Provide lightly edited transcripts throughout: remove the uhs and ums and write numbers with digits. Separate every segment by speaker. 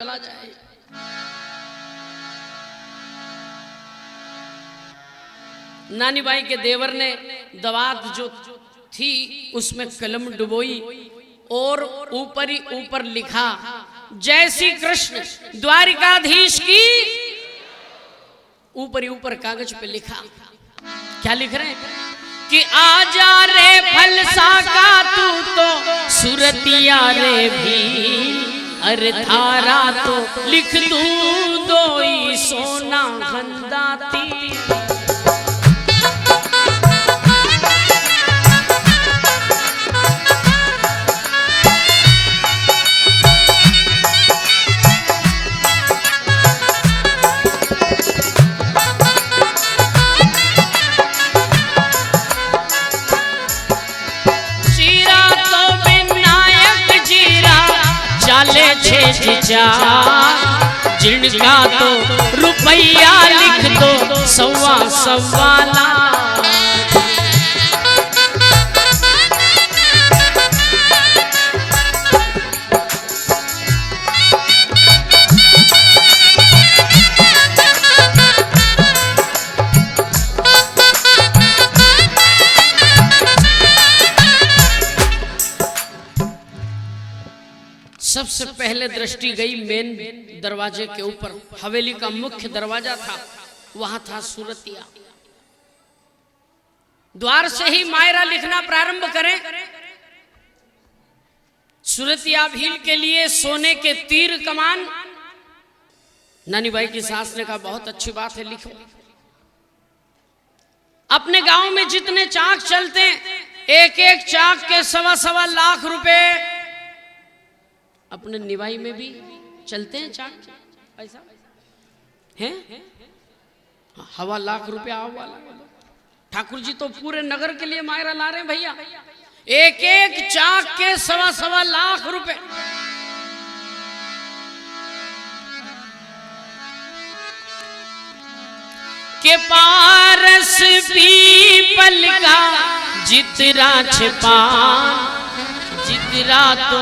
Speaker 1: चला जाए। नानी बाई के देवर ने दवात जो थी उसमें कलम डुबोई और ऊपर ही ऊपर लिखा, जय श्री कृष्ण द्वारिकाधीश की। ऊपर ही ऊपर कागज पे लिखा, क्या लिख रहे हैं कि आजा रे फलसा का तू तो सुरतिया रे भी, अरे थारा तो लिख दूं दोई सोना खंदाती। जिनका तो रुपया लिख दो सवा सवा लाख। सबसे पहले दृष्टि गई मेन दरवाजे के ऊपर, हवेली का मुख्य दरवाजा था, वहां था सूरतिया। द्वार से ही मायरा लिखना प्रारंभ करें। सूरतिया भील के लिए सोने के तीर कमान। नानी बाई की सास ने कहा बहुत अच्छी बात है, लिखो। अपने गांव में जितने चाक चलते एक एक चाक के सवा सवा लाख रुपए, अपने निवाई में भी चलते हैं चाक पैसा है, हवा लाख रुपया आवा। ठाकुर जी तो पूरे नगर के लिए मायरा ला रहे हैं भैया, एक एक चाक के सवा सवा लाख रुपए। के पारस पीपल का जितरा छिपा, जितरा तो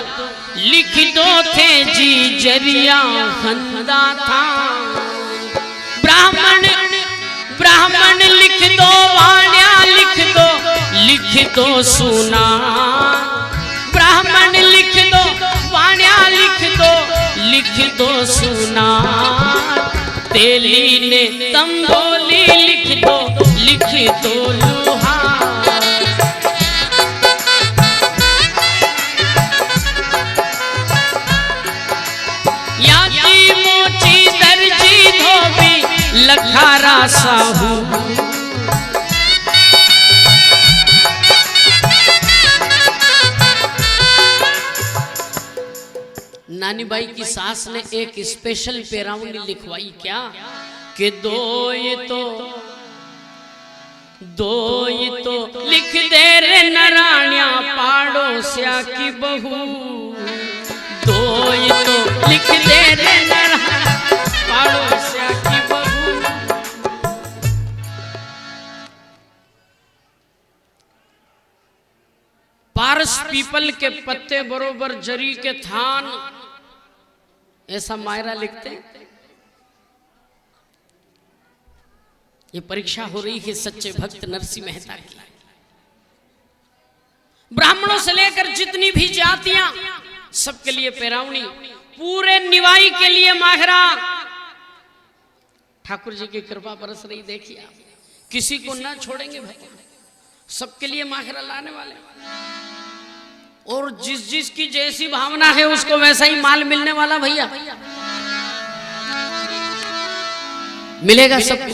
Speaker 1: लिख दो थे जी जरिया खंदा था। ब्राह्मण ब्राह्मण लिख दो, वाण्या लिख दो, लिख दो सुना। ब्राह्मण लिख दो, वाण्या लिख दो, लिख दो सुना। तेली ने तंबोली लिख दो, लिख दो लुहा। लखारा साहू नानी बाई की सास ने एक स्पेशल पेरावनी लिखवाई, क्या कि दो तो लिख दे रे नराणिया पाड़ोसिया की बहू। दो तो लिख दे रे नराणिया पाड़ोसिया की बहू। पारस पीपल के पत्ते बरोबर जरी के थान, ऐसा मायरा लिखते। ये परीक्षा हो रही है सच्चे भक्त नरसिंह मेहता की। ब्राह्मणों से लेकर जितनी भी जातियां, सबके लिए पेरावनी, पूरे निवाई के लिए माहरा। ठाकुर जी की कृपा बरस रही, देखिए किसी को ना छोड़ेंगे भाई, सबके लिए माहरा लाने वाले। और जिस जिस की जैसी भावना है उसको वैसा ही माल मिलने वाला भैया, मिलेगा सबको।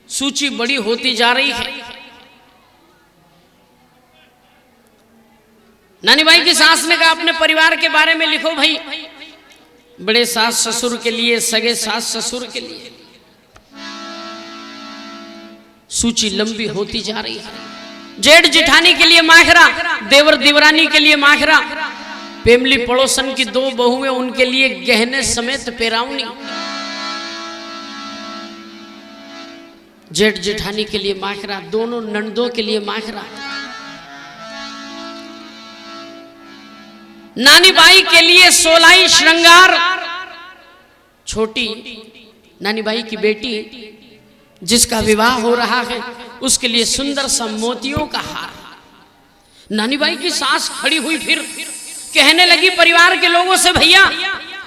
Speaker 1: सूची बड़ी होती जा रही है। नानी बाई की सास ने कहा अपने परिवार के बारे में लिखो भाई, बड़े सास ससुर के लिए, सगे सास ससुर के लिए। सूची लंबी होती जा रही है। जेठ जिठानी के लिए माखरा, देवर दिवरानी के लिए माखरा, पेमली पड़ोसन की दो बहुएं उनके लिए गहने समेत पेरावनी। जेठ जेठानी के लिए माखरा, दोनों नंदों के लिए माखरा। नानी बाई के लिए 16 श्रृंगार, छोटी नानी बाई की बेटी जिसका विवाह हो रहा है उसके लिए सुंदर सा मोतियों का हार। नानी बाई की सास खड़ी हुई, फिर कहने लगी परिवार के लोगों से, भैया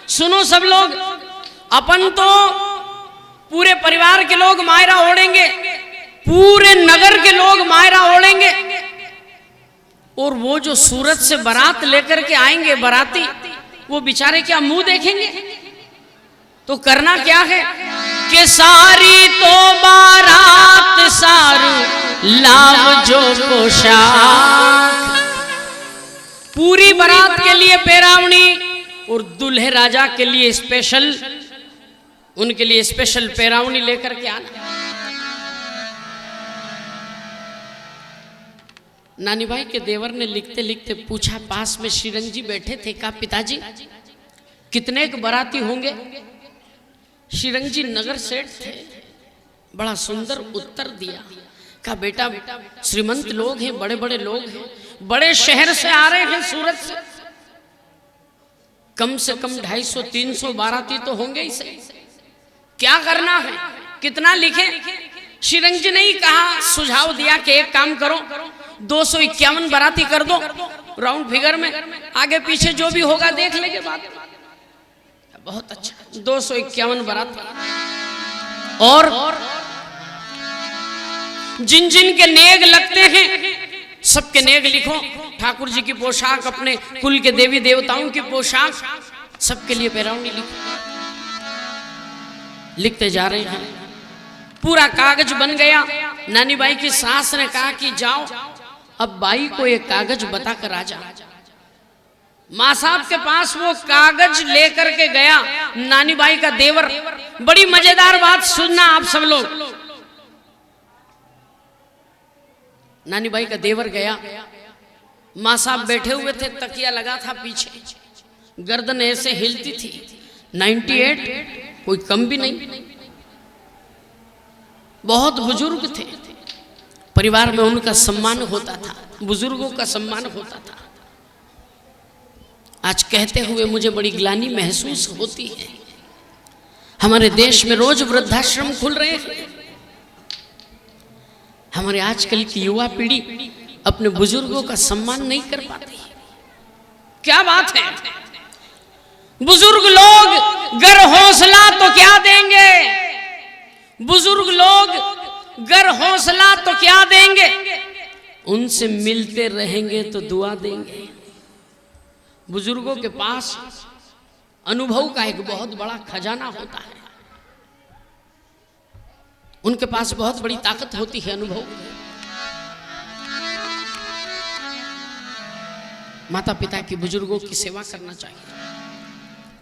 Speaker 1: सुनो सब लोग, अपन तो पूरे परिवार के लोग मायरा ओढ़ेंगे, पूरे नगर के लोग मायरा ओढ़ेंगे, और वो जो सूरत से बारात लेकर के आएंगे बाराती, वो बेचारे क्या मुंह देखेंगे? तो करना क्या है कि सारी तो बारात सारू लाव जो पोशाक, पूरी बारात के लिए पैरावनी और दूल्हे राजा के लिए स्पेशल, उनके लिए स्पेशल पैरावनी लेकर के आना। नानी भाई के देवर ने लिखते लिखते पूछा, पास में श्रीरंग जी बैठे थे, कहा पिताजी कितने के बाराती होंगे? श्रीरंग जी नगर सेठ थे, बड़ा सुंदर उत्तर दिया। कहा बेटा श्रीमंत लोग हैं, बड़े बड़े लोग हैं, बड़े शहर से आ रहे हैं सूरत से, कम से कम 250-300 बाराती तो होंगे ही सही। क्या करना है, कितना लिखे? श्रीरंग जी ने ही कहा, सुझाव दिया कि एक काम करो, 251 बाराती कर दो राउंड फिगर में, आगे पीछे जो भी होगा देख लेंगे बात। बहुत अच्छा, 251 बाराती। और जिन जिन के नेग लगते हैं सबके नेग लिखो, ठाकुर जी की पोशाक, अपने कुल के देवी देवताओं की पोशाक, सबके लिए पैरावनी लिखो। लिखते जा रहे हैं, पूरा कागज बन गया। नानी बाई की सास ने कहा कि जाओ अब बाई को एक कागज बताकर आ जा। माँ साहब के पास वो कागज लेकर के गया नानी बाई का देवर। बड़ी मजेदार बात सुनना आप सब लोग। नानी बाई का देवर गया, माँ साहब बैठे हुए थे, तकिया लगा था पीछे, गर्दन ऐसे हिलती थी। 98 कोई कम भी नहीं, बहुत बुजुर्ग थे, परिवार में उनका सम्मान होता था, बुजुर्गों का सम्मान होता था। आज कहते हुए मुझे बड़ी ग्लानि महसूस होती है। हमारे देश में रोज वृद्धाश्रम खुल रहे हैं। हमारे आजकल की युवा पीढ़ी अपने बुजुर्गों का सम्मान नहीं कर पाती। क्या बात है, बुजुर्ग लोग गर हौसला तो क्या देंगे, बुजुर्ग लोग गर हौसला तो क्या देंगे, उनसे मिलते रहेंगे तो दुआ देंगे। बुजुर्गों के पास अनुभव का एक बहुत बड़ा खजाना होता है, उनके पास बहुत बड़ी ताकत होती है अनुभव। माता पिता की, बुजुर्गों की सेवा करना चाहिए।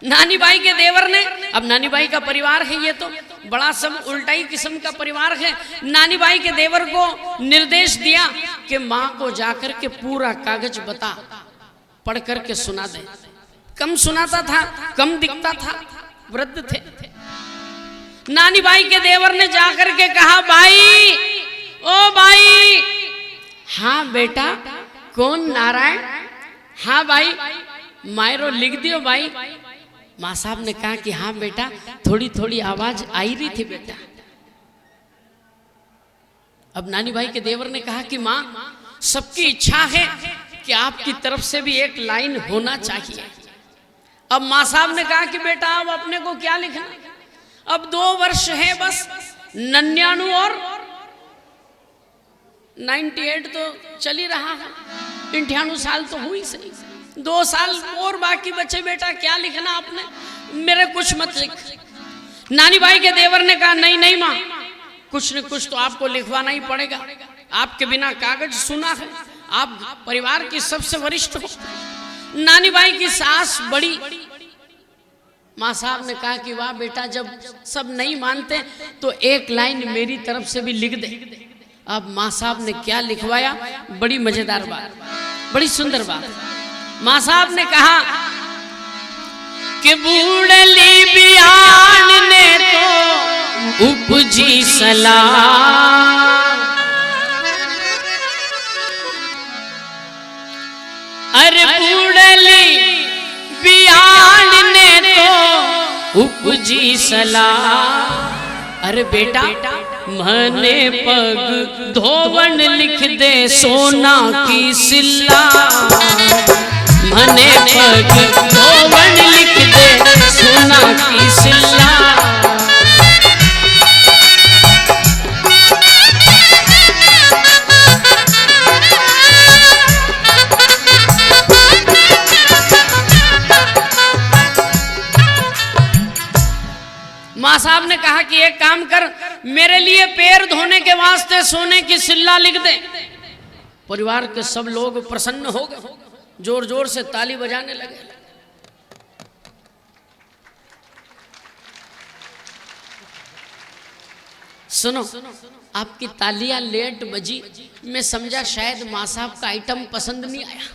Speaker 1: नानी बाई के देवर ने, अब नानी बाई का परिवार है, ये तो बड़ा सब उल्टाई किस्म का परिवार है। नानी बाई के देवर को निर्देश दिया कि मां को जाकर के पूरा कागज बता, पढ़ करके सुना दे। कम सुनाता था, कम दिखता था, वृद्ध थे। नानी बाई के देवर ने जाकर के कहा, बाई ओ बाई। हाँ बेटा, कौन नारायण? हाँ भाई, मायरो लिख दियो भाई। माँ साहब ने कहा कि हाँ बेटा, थोड़ी थोड़ी आवाज आई रही थी बेटा। अब नानी भाई के देवर ने कहा कि माँ, सबकी इच्छा है कि आपकी तरफ से भी एक लाइन होना चाहिए। अब माँ साहब ने कहा कि बेटा अब अपने को क्या लिखना, अब 2 वर्ष है बस, 99 और 98 तो चल ही रहा है, 98 साल तो हुई सही, 2 साल और बाकी बचे बेटा, क्या लिखना आपने, मेरे कुछ मत लिख। नानी भाई के देवर ने कहा नहीं नहीं माँ, कुछ न कुछ तो आपको लिखवाना ही पड़ेगा, आपके बिना कागज सुना है, आप परिवार की सबसे वरिष्ठ हो। नानी भाई की सास बड़ी, माँ साहब ने कहा कि वाह बेटा, जब सब नहीं मानते तो एक लाइन मेरी तरफ से भी लिख दे। अब माँ साहब ने क्या लिखवाया, बड़ी मजेदार बात, बड़ी सुंदर बात। माँ साहब ने कहा कि बूढ़ली बियान ने तो उपजी सलाह, अरे बूढ़ली उपजी सलाह। अरे बेटा मने पग धोवन लिख दे सोना की सिल्ला, मने पग धोवन लिख दे सोना की सिल्ला। माँ साहब ने कहा कि एक काम कर, मेरे लिए पैर धोने के वास्ते सोने की सिल्ला लिख दे। परिवार के सब लोग प्रसन्न हो गए, जोर जोर से ताली बजाने लगे। सुनो, आपकी तालियां लेट बजी, मैं समझा शायद माँ साहब का आइटम पसंद नहीं आया।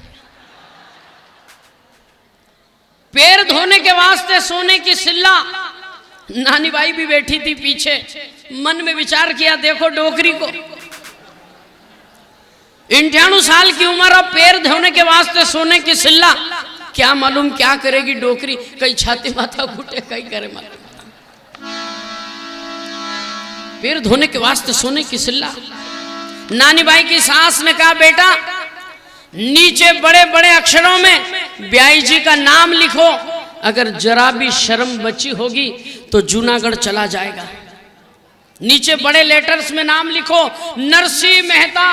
Speaker 1: पैर धोने के वास्ते सोने की सिल्ला। नानी बाई भी बैठी थी पीछे, मन में विचार किया, देखो डोकरी को 98 साल की उम्र, अब पैर धोने के वास्ते सोने की सिल्ला, क्या मालूम क्या करेगी डोकरी, कहीं छाती माथा घुटे, कहीं करे मालूम। पैर धोने के वास्ते सोने की सिल्ला। नानी बाई की सास ने कहा, बेटा नीचे बड़े बड़े अक्षरों में ब्याई जी का नाम लिखो, अगर जरा भी शर्म बची होगी तो जूनागढ़ चला जाएगा। नीचे बड़े लेटर्स में नाम लिखो, नरसिंह मेहता।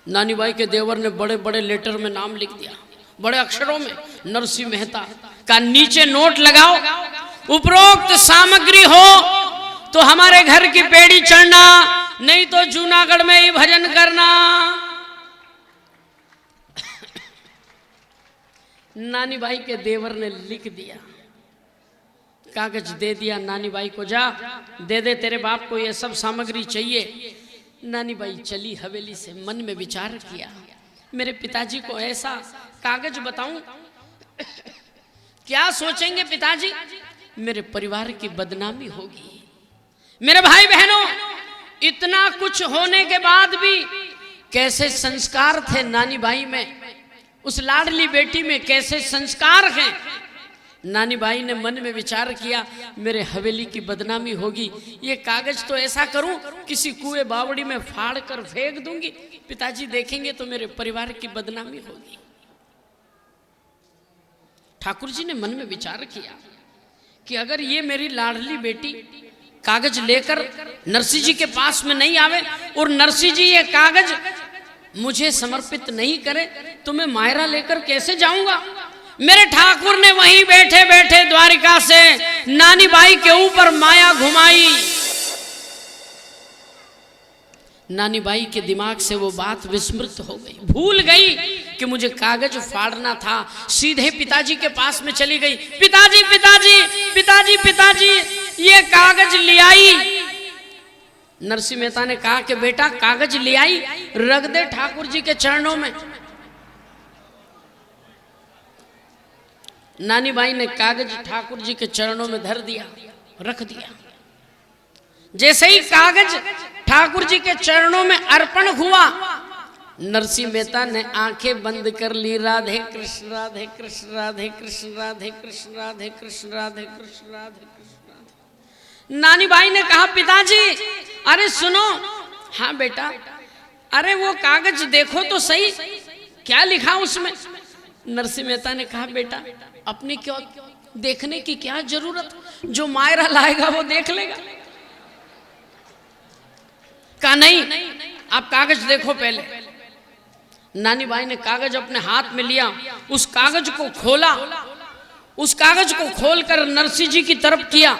Speaker 1: नानी बाई के देवर ने बड़े बड़े लेटर में नाम लिख दिया, बड़े अक्षरों में नरसिंह मेहता का। नीचे नोट लगाओ, उपरोक्त सामग्री हो तो हमारे घर की पेड़ी चढ़ना, नहीं तो जूनागढ़ में ही भजन करना। नानी बाई के देवर ने लिख दिया, कागज दे दिया नानी बाई को, जा दे दे तेरे बाप को ये सब सामग्री चाहिए। नानी बाई चली हवेली से, मन में विचार किया, मेरे पिताजी को ऐसा कागज बताऊं, क्या सोचेंगे पिताजी, मेरे परिवार की बदनामी होगी। मेरे भाई बहनों, इतना कुछ होने के बाद भी कैसे संस्कार थे नानी बाई में, उस लाडली बेटी में कैसे संस्कार हैं। नानी बाई ने मन में विचार किया, मेरे हवेली की बदनामी होगी, ये कागज तो ऐसा करूं किसी कुएं बावड़ी में फाड़ कर फेंक दूंगी, पिताजी देखेंगे तो मेरे परिवार की बदनामी होगी। ठाकुर जी ने मन में विचार किया कि अगर ये मेरी लाडली बेटी कागज लेकर नरसिंह जी के पास में नहीं आवे और नरसिंह जी ये कागज मुझे समर्पित नहीं करे तो मैं मायरा लेकर कैसे जाऊंगा। मेरे ठाकुर ने वहीं बैठे बैठे द्वारिका से नानी बाई के ऊपर माया घुमाई। नानी बाई के दिमाग से वो बात विस्मृत हो गई, भूल गई कि मुझे कागज फाड़ना था। सीधे पिताजी के पास में चली गई, पिताजी पिताजी पिताजी पिताजी ये कागज ले आई। नरसिंह मेहता ने कहा कि बेटा कागज ले आई, रख दे ठाकुर जी के चरणों में। नानी बाई ने कागज ठाकुर जी के चरणों में धर दिया, रख दिया। जैसे ही कागज ठाकुर जी के चरणों में अर्पण हुआ, नरसिंह मेहता ने आंखें बंद कर ली। राधे कृष्ण राधे कृष्ण राधे कृष्ण राधे कृष्ण राधे कृष्ण राधे कृष्ण राधे कृष्ण। नानी बाई ने कहा पिताजी अरे सुनो। हाँ बेटा, अरे वो कागज देखो तो सही, क्या लिखा उसमें। नरसिंह मेहता ने कहा बेटा अपनी क्यों देखने की क्या जरूरत, जो मायरा लाएगा वो देख लेगा। कहा नहीं, आप कागज देखो पहले। नानी बाई ने कागज अपने हाथ में लिया, उस कागज को खोला, उस कागज को खोलकर नरसिंह जी की तरफ किया।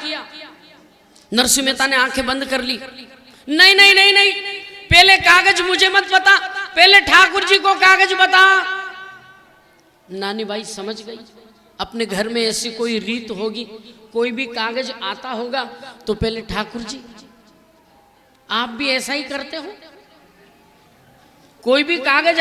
Speaker 1: नरसिंह मेहता ने आंखें बंद कर ली। नहीं नहीं नहीं नहीं, पहले कागज मुझे मत बता, पहले ठाकुर जी को कागज बता। नानी बाई समझ गई, अपने घर में ऐसी कोई रीत होगी, कोई भी कागज आता होगा तो पहले ठाकुर जी। आप भी ऐसा ही करते हो, कोई भी कागज